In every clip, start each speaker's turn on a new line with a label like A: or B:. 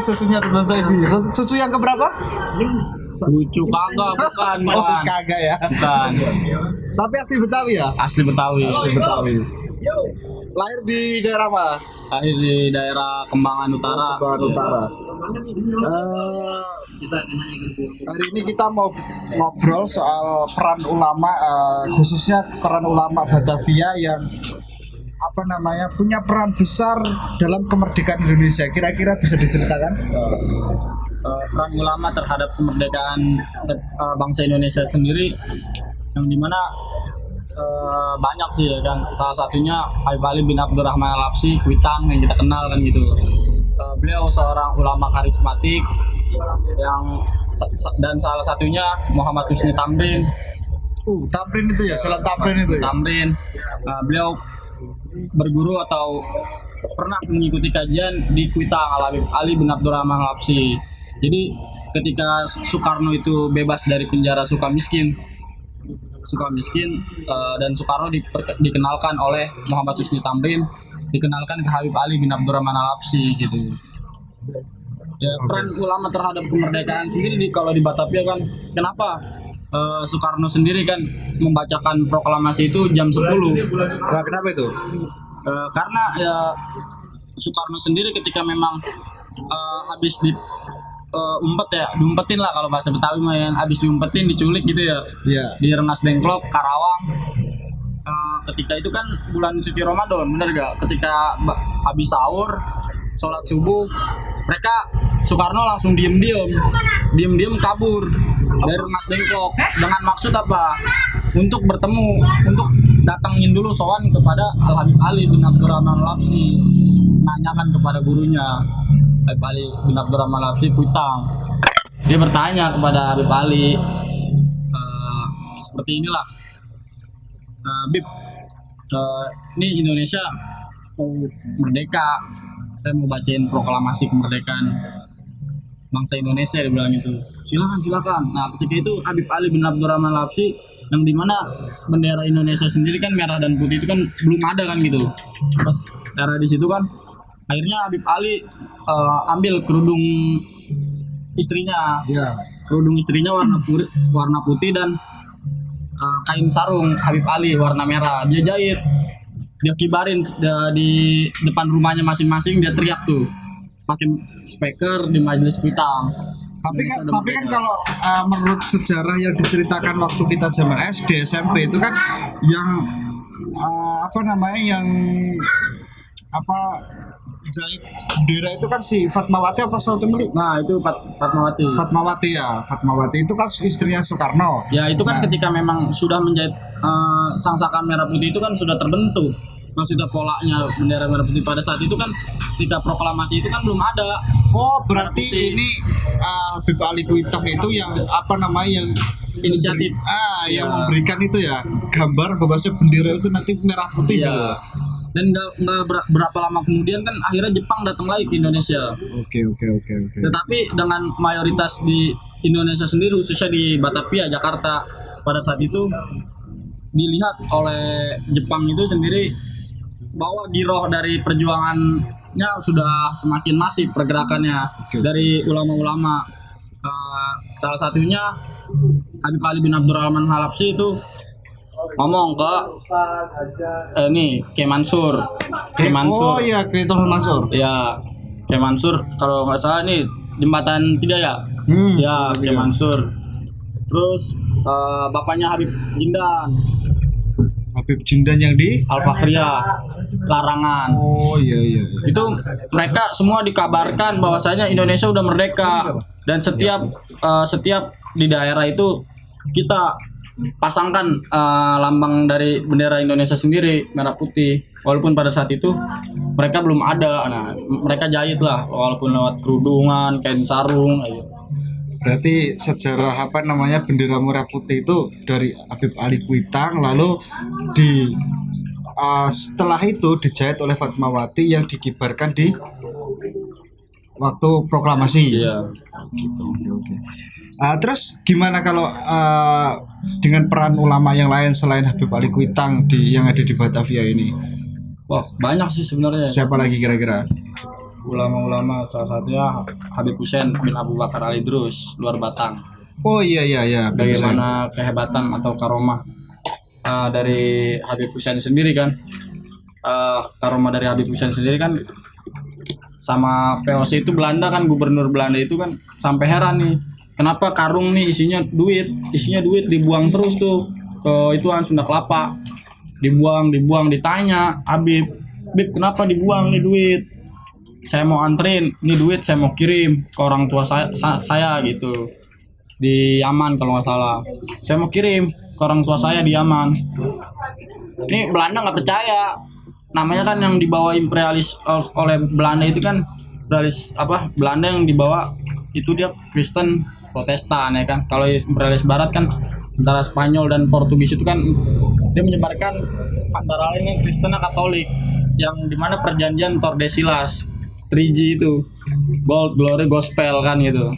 A: cucunya Ridwan Saidi. Cucu yang keberapa?
B: Lucu kagak, bukan.
A: Oh, kagak ya.
B: Bukan.
A: Tapi asli Betawi ya?
B: Asli Betawi.
A: Asli Betawi. Lahir di daerah mana?
B: Lahir di daerah Kembangan Utara.
A: Kembangan Utara. Hari ini kita mau ngobrol soal peran ulama, khususnya peran ulama Batavia yang punya peran besar dalam kemerdekaan Indonesia. Kira-kira bisa diceritakan?
B: Peran ulama terhadap kemerdekaan bangsa Indonesia sendiri, yang dimana banyak sih ya kan. Salah satunya Habib Ali bin Abdurrahman Al-Habsyi, Kuitang, yang kita kenal kan gitu. Beliau seorang ulama karismatik dan salah satunya Muhammad Husni Tamrin.
A: Tamrin itu ya, jalan Tamrin itu.
B: Tamrin. Beliau berguru atau pernah mengikuti kajian di Kuitang Habib Ali bin Abdurrahman Al-Habsyi. Jadi ketika Soekarno itu bebas dari penjara Sukamiskin, dan Soekarno dikenalkan oleh Muhammad Husni Tamrin, dikenalkan ke Habib Ali bin Abdurrahman Al-Habsyi gitu. Ya, peran ulama terhadap kemerdekaan sendiri kalau di Batavia kan, kenapa Soekarno sendiri kan membacakan proklamasi itu jam 10.
A: Nah, kenapa itu?
B: Karena ya Soekarno sendiri ketika memang habis diumpetin lah kalau bahasa Betawi mah ya, habis diumpetin, diculik gitu ya.
A: Iya.
B: Di Rengas Dengklok, Karawang. Ketika itu kan bulan suci Ramadan, bener gak? Ketika habis sahur, sholat subuh, Soekarno langsung diem kabur dari Rengas Dengklok dengan maksud apa? Untuk datangin dulu sowan kepada Al Habib Ali bin Abdurrahman Al-Habsyi, nanyakan kepada gurunya Habib Ali bin Abdurrahman Al-Habsyi Kuitang. Dia bertanya kepada Habib Ali seperti inilah, Habib, ini Indonesia mau merdeka, saya mau bacain proklamasi kemerdekaan bangsa Indonesia, dia bilang itu. Silakan. Nah, ketika itu Habib Ali bin Abdurrahman Al-Habsyi, yang dimana bendera Indonesia sendiri kan merah dan putih itu kan belum ada kan gitu. Pas era di situ kan, akhirnya Habib Ali ambil kerudung istrinya.
A: Iya.
B: Kerudung istrinya warna putih dan kain sarung Habib Ali warna merah. Dia jahit, dia kibarin di depan rumahnya masing-masing, dia teriak tuh pakai speaker di majelis Kuitang.
A: Tapi kan kalau menurut sejarah yang diceritakan waktu kita zaman SD, SMP itu kan yang jahit bendera itu kan si Fatmawati apa Sautimeli?
B: Nah, itu Fatmawati.
A: Fatmawati itu kan istrinya Soekarno.
B: Ya, itu kan ketika memang sudah menjahit sangsaka merah putih itu kan sudah terbentuk. Maksudnya polanya bendera merah putih pada saat itu kan ketika proklamasi itu kan belum ada.
A: Oh, berarti ini Habib Ali Kuitang itu yang yang
B: inisiatif
A: yang memberikan itu ya, gambar bahwasanya bendera itu nanti merah putih gitu.
B: Dan nggak berapa lama kemudian kan akhirnya Jepang datang lagi ke Indonesia.
A: Oke.
B: Tetapi dengan mayoritas di Indonesia sendiri, khususnya di Batavia, Jakarta, pada saat itu dilihat oleh Jepang itu sendiri bahwa giroh dari perjuangannya sudah semakin masif pergerakannya dari ulama-ulama. Salah satunya Habib Ali bin Abdurrahman Al-Habsyi itu ngomong ke Kiai Mansur.
A: Oh iya, Kiai Mansur.
B: Ya, Kiai Mansur kalau nggak salah ini jembatan 3 ya. Ya, Kiai Mansur. Terus bapaknya Habib Jindan
A: yang di
B: Al-Fakhriyah Larangan.
A: Oh iya.
B: Itu mereka semua dikabarkan bahwasanya Indonesia udah merdeka, dan setiap di daerah itu kita pasangkan lambang dari bendera Indonesia sendiri merah putih, walaupun pada saat itu mereka belum ada. Nah, mereka jahit lah walaupun lewat kerudungan, kain sarung.
A: Berarti sejarah bendera merah putih itu dari Habib Ali Kuitang, lalu setelah itu dijahit oleh Fatmawati yang dikibarkan di waktu proklamasi.
B: Iya.
A: Gitu. Oke. Terus gimana kalau dengan peran ulama yang lain selain Habib Ali Kuitang yang ada di Batavia ini?
B: Wah, banyak sih sebenarnya.
A: Siapa lagi kira-kira?
B: ulama-ulama, salah satunya Habib Hussein bin Abu Bakar Ali Drus, luar Batang.
A: Oh iya iya iya.
B: Bagaimana kehebatan atau karomah dari Habib Hussein sendiri kan? Karomah dari Habib Hussein sendiri kan, sama POC itu Belanda kan, gubernur Belanda itu kan sampai heran nih, kenapa karung nih isinya duit dibuang terus tuh ke ituan Sunda Kelapa, dibuang, ditanya Habib, kenapa dibuang nih duit, saya mau anterin ini duit, saya mau kirim ke orang tua saya gitu di Yaman kalau nggak salah, saya mau kirim ke orang tua saya di Yaman. Ini Belanda nggak percaya, namanya kan yang dibawa imperialis oleh Belanda itu kan imperialis Belanda yang dibawa itu dia Kristen Protestan ya kan. Kalau imperialis Barat kan antara Spanyol dan Portugis itu kan dia menyebarkan antara lainnya Kristen Katolik, yang dimana perjanjian Tordesillas 3G itu Gold Glory Gospel kan gitu.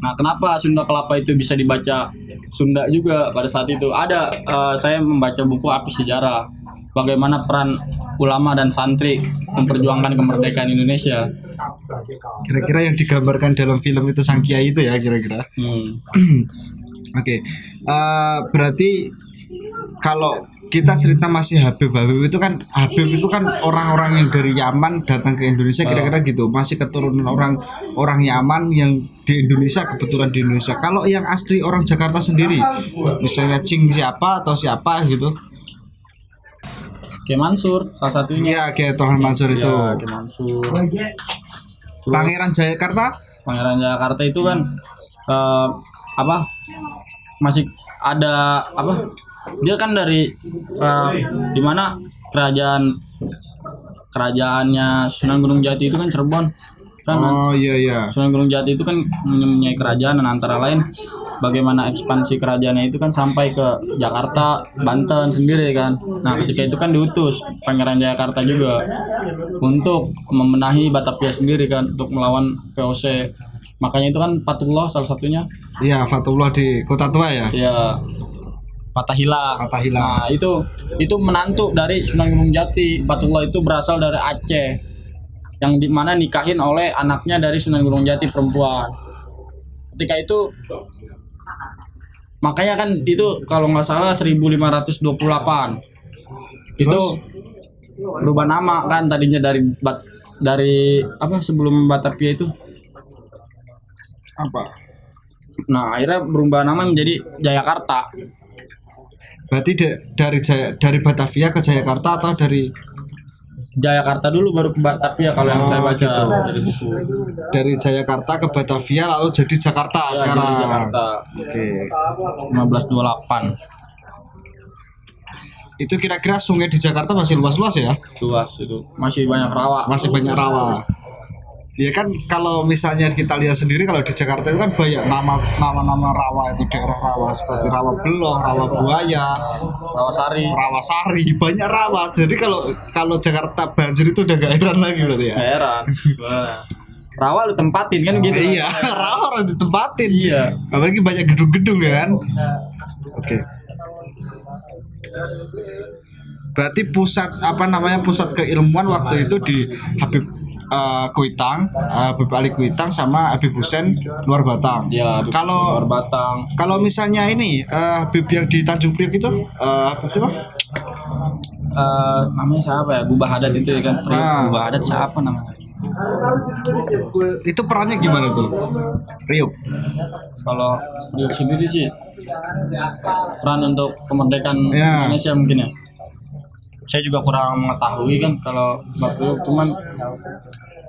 B: Nah, kenapa Sunda Kelapa itu bisa dibaca Sunda juga pada saat itu? Ada saya membaca buku Api Sejarah, bagaimana peran ulama dan santri memperjuangkan kemerdekaan Indonesia.
A: Kira-kira yang digambarkan dalam film itu Sang Kiai itu ya kira-kira. Oke. Berarti kalau kita cerita masih Habib itu kan orang-orang yang dari Yaman datang ke Indonesia kira-kira gitu, masih keturunan orang Yaman yang di Indonesia, kebetulan di Indonesia. Kalau yang asli orang Jakarta sendiri, misalnya Cing siapa atau siapa gitu.
B: Kiai Mansur salah satunya.
A: Iya, Kiai Tohan Mansur itu.
B: Ya, Kiai Mansur.
A: Pangeran Jayakarta itu kan masih ada dia kan dari di mana kerajaannya Sunan Gunung Jati itu kan Cirebon kan. Oh iya.
B: Sunan Gunung Jati itu kan mempunyai kerajaan, dan antara lain bagaimana ekspansi kerajaannya itu kan sampai ke Jakarta, Banten sendiri kan. Nah, ketika itu kan diutus Pangeran Jayakarta juga untuk membenahi Batavia sendiri kan, untuk melawan VOC. Makanya itu kan Fatullah salah satunya.
A: Iya, Fatullah di Kota Tua ya.
B: Iya. Fatahila. Nah, itu menantu dari Sunan Gunung Jati. Fatullah itu berasal dari Aceh, yang dimana nikahin oleh anaknya dari Sunan Gunung Jati, perempuan. Ketika itu makanya kan itu kalau nggak salah 1528 itu berubah nama kan, tadinya dari sebelum Batavia itu
A: apa?
B: Nah, akhirnya berubah nama menjadi Jayakarta.
A: Berarti dari Batavia ke Jayakarta atau dari
B: Jayakarta dulu baru ke Batavia kalau yang saya baca
A: gitu.
B: dari buku.
A: Dari Jayakarta ke Batavia lalu jadi Jakarta
B: Ya,
A: sekarang.
B: jadi Jakarta.
A: Oke.
B: 1528.
A: Itu kira-kira sungai di Jakarta masih luas-luas ya?
B: Luas itu. Masih banyak rawa.
A: Masih banyak rawa. Ya kan kalau misalnya kita lihat sendiri kalau di Jakarta itu kan banyak nama-nama rawa, itu daerah rawa seperti Rawa Belong, Rawa Buaya,
B: Rawa Sari,
A: banyak rawa. Jadi kalau Jakarta banjir itu udah gak heran lagi berarti ya.
B: heran. Rawa lu tempatin kan gitu.
A: Iya, rawa harus ditempatin.
B: Iya.
A: Apalagi banyak gedung-gedung ya kan. Oke. Berarti pusat keilmuan waktu itu di Habib Habib Ali Kuitang sama Habib Hussein luar Batang.
B: Ya,
A: Kalau
B: luar Batang.
A: Kalau misalnya ini Habib yang di Tanjung Priok itu Habib siapa?
B: Namanya siapa ya? Gubah Haddad itu ya kan. Gubah Haddad siapa namanya?
A: Itu perannya gimana tuh? Priok.
B: Kalau Priok sendiri sih peran untuk kemerdekaan Indonesia mungkin ya. Saya juga kurang mengetahui kan kalau Mbak Priok, cuman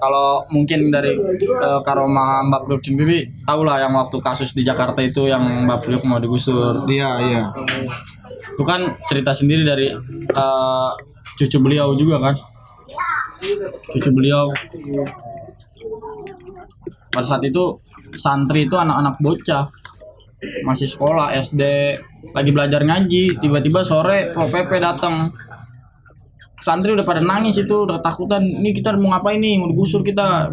B: kalau mungkin dari karomah Mbak Priok sendiri tahulah yang waktu kasus di Jakarta itu yang Mbak Priok mau digusur.
A: Iya.
B: Itu kan cerita sendiri dari cucu beliau juga kan. Cucu beliau pada saat itu santri itu anak-anak bocah masih sekolah SD, lagi belajar ngaji, tiba-tiba sore Pol PP datang. Santri udah pada nangis itu, udah ketakutan, ini kita mau ngapain nih, mau digusur kita.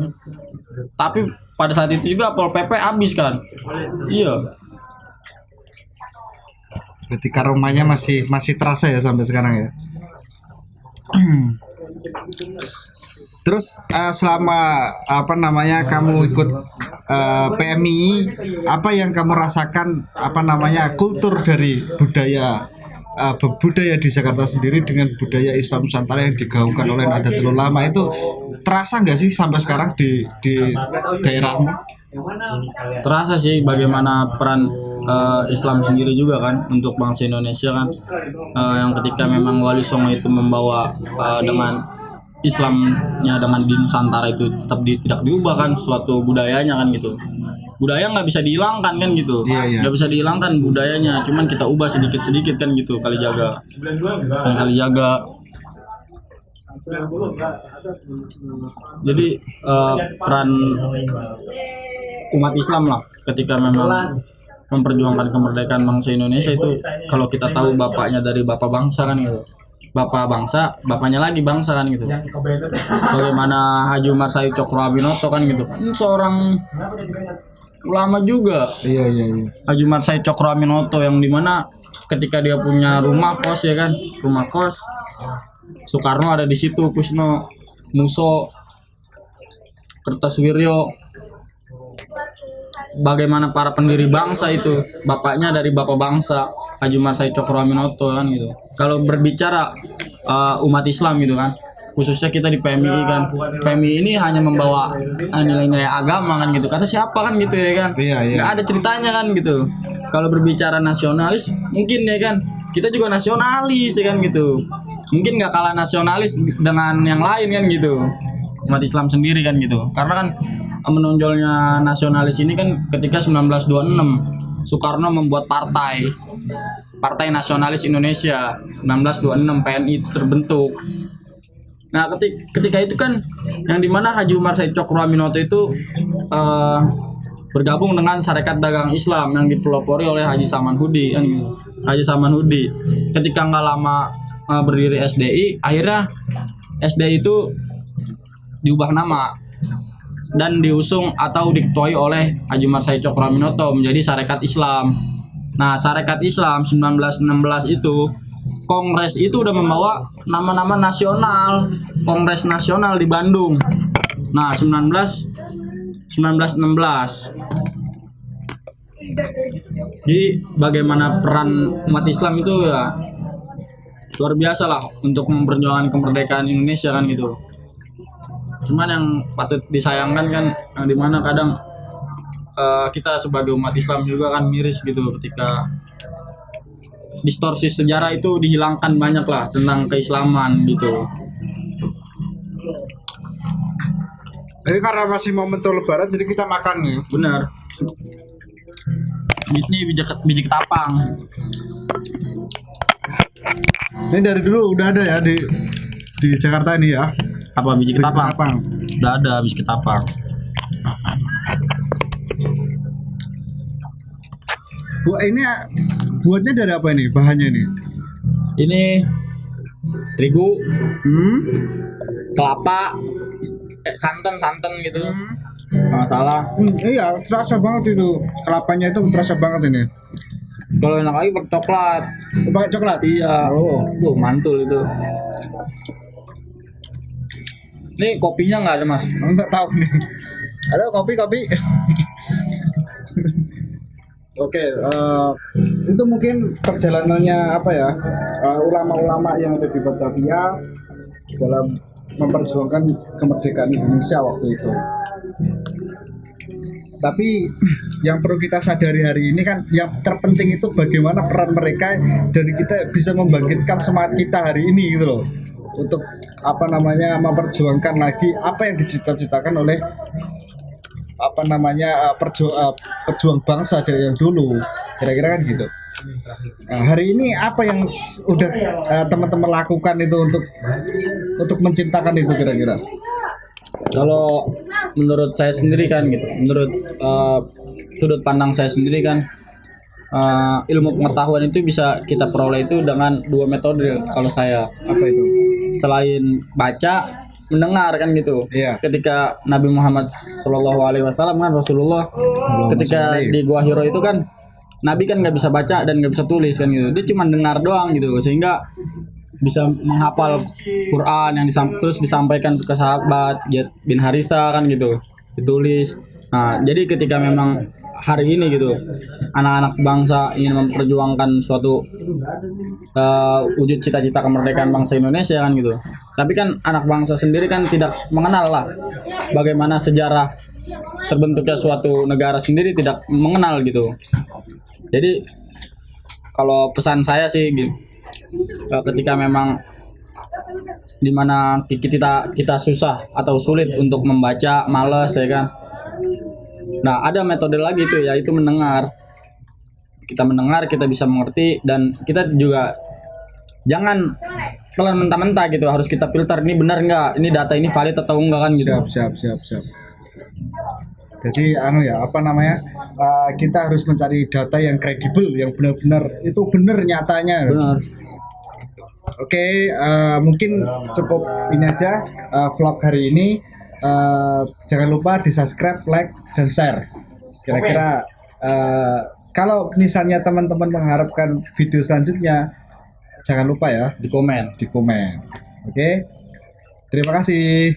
B: Tapi pada saat itu juga Pol PP habis kan. Iya.
A: Berarti karomanya masih terasa ya sampai sekarang ya. Terus selama apa namanya kamu ikut PMI, apa yang kamu rasakan apa namanya kultur dari budaya di Jakarta sendiri dengan budaya Islam Nusantara yang digaungkan oleh Nahdlatul Ulama itu terasa nggak sih sampai sekarang di daerahmu?
B: Terasa sih bagaimana peran Islam sendiri juga kan untuk bangsa Indonesia kan, yang ketika memang Wali Songo itu membawa dengan Islamnya dengan di Nusantara itu tetap tidak diubah kan suatu budayanya kan gitu. Budaya nggak bisa dihilangkan kan gitu,
A: Iya.
B: nggak bisa dihilangkan budayanya, cuman kita ubah sedikit kan gitu, kali jaga. Jadi peran umat Islam lah ketika memang memperjuangkan kemerdekaan bangsa Indonesia itu, kalau kita tahu bapaknya dari bapak bangsa kan gitu, bapak bangsa, bapaknya lagi bangsa kan gitu. Bagaimana Haji Umar Said Cokroaminoto kan gitu, kan seorang ulama juga.
A: Iya.
B: Haji Umar Said Cokroaminoto yang dimana ketika dia punya rumah kos ya kan, rumah kos, Soekarno ada di situ, Kusno, Muso, Kertoswiryo. Bagaimana para pendiri bangsa itu, bapaknya dari bapak bangsa, Haji Umar Said Cokroaminoto kan gitu. Kalau berbicara umat Islam gitu kan, khususnya kita di PMI kan, PMI ini hanya membawa nilai-nilai agama kan gitu. Kata siapa kan gitu ya kan?
A: Iya.
B: Nggak ada ceritanya kan gitu. Kalau berbicara nasionalis, mungkin ya kan, kita juga nasionalis ya kan gitu. Mungkin nggak kalah nasionalis dengan yang lain kan gitu. Umat Islam sendiri kan gitu. Karena kan menonjolnya nasionalis ini kan ketika 1926 Soekarno membuat Partai Nasionalis Indonesia. 1926 PNI itu terbentuk. Nah, ketika itu kan yang dimana Haji Umar Said Cokroaminoto itu bergabung dengan Sarekat Dagang Islam yang dipelopori oleh Haji Saman Hudi. Ketika nggak lama berdiri SDI, akhirnya SDI itu diubah nama dan diusung atau diketuai oleh Haji Umar Said Cokroaminoto menjadi Sarekat Islam. Nah, Sarekat Islam 1916 itu Kongres itu udah membawa nama-nama nasional, Kongres Nasional di Bandung. Nah, 1916. Jadi bagaimana peran umat Islam itu ya luar biasa lah untuk memperjuangkan kemerdekaan Indonesia kan gitu. Cuman yang patut disayangkan kan yang dimana kadang kita sebagai umat Islam juga kan miris gitu ketika distorsi sejarah itu dihilangkan banyak lah tentang keislaman gitu.
A: Jadi karena masih momentum Lebaran jadi kita makan nih.
B: Benar. Ini biji ketapang.
A: Ini dari dulu udah ada ya di Jakarta ini ya.
B: Apa biji ketapang?
A: Ketapang.
B: Udah ada biji ketapang.
A: Bu, ini buatnya dari apa ini? Bahannya ini?
B: Ini terigu, kelapa, santan gitu. Nggak salah.
A: Iya, terasa banget itu. Kelapanya itu terasa banget ini.
B: Kalau enak lagi pakai coklat.
A: Pakai coklat?
B: Iya. Tuh mantul itu. Nih kopinya nggak ada mas?
A: Enggak tahu nih. Ada kopi. Oke, itu mungkin perjalanannya apa ya, ulama-ulama yang ada di Batavia dalam memperjuangkan kemerdekaan Indonesia waktu itu. Tapi yang perlu kita sadari hari ini kan yang terpenting itu bagaimana peran mereka dan kita bisa membangkitkan semangat kita hari ini gitu loh, untuk apa namanya memperjuangkan lagi apa yang dicita-citakan oleh apa namanya pejuang bangsa dari yang dulu, kira-kira kan gitu. Nah, hari ini apa yang udah teman-teman lakukan itu untuk menciptakan itu kira-kira?
B: Kalau menurut saya sendiri kan gitu, menurut sudut pandang saya sendiri kan, ilmu pengetahuan itu bisa kita peroleh itu dengan dua metode kalau saya.
A: Apa itu?
B: Selain baca, mendengar kan gitu.
A: Iya.
B: Ketika Nabi Muhammad SAW kan Rasulullah ketika di Gua Hiro itu kan Nabi kan nggak bisa baca dan nggak bisa tulis kan gitu. Dia cuma dengar doang gitu, sehingga bisa menghafal Quran yang terus disampaikan ke sahabat Zaid bin Haritha kan gitu, ditulis. Nah, jadi ketika memang hari ini gitu anak-anak bangsa ingin memperjuangkan suatu wujud cita-cita kemerdekaan bangsa Indonesia kan gitu. Tapi kan anak bangsa sendiri kan tidak mengenal lah bagaimana sejarah terbentuknya suatu negara sendiri, tidak mengenal gitu. Jadi kalau pesan saya sih gitu, ketika memang dimana kita susah atau sulit untuk membaca, malas ya kan. Nah, ada metode lagi tuh, yaitu mendengar. Kita mendengar, kita bisa mengerti, dan kita juga jangan telan mentah-mentah gitu. Harus kita filter, ini benar nggak, ini data ini valid atau enggak kan gitu.
A: Siap. Jadi kita harus mencari data yang kredibel, yang benar-benar itu benar nyatanya.
B: Benar.
A: Oke, mungkin cukup ini aja vlog hari ini. Jangan lupa di subscribe, like, dan share. Kira-kira kalau misalnya teman-teman mengharapkan video selanjutnya, jangan lupa ya
B: Di komen.
A: Oke, terima kasih.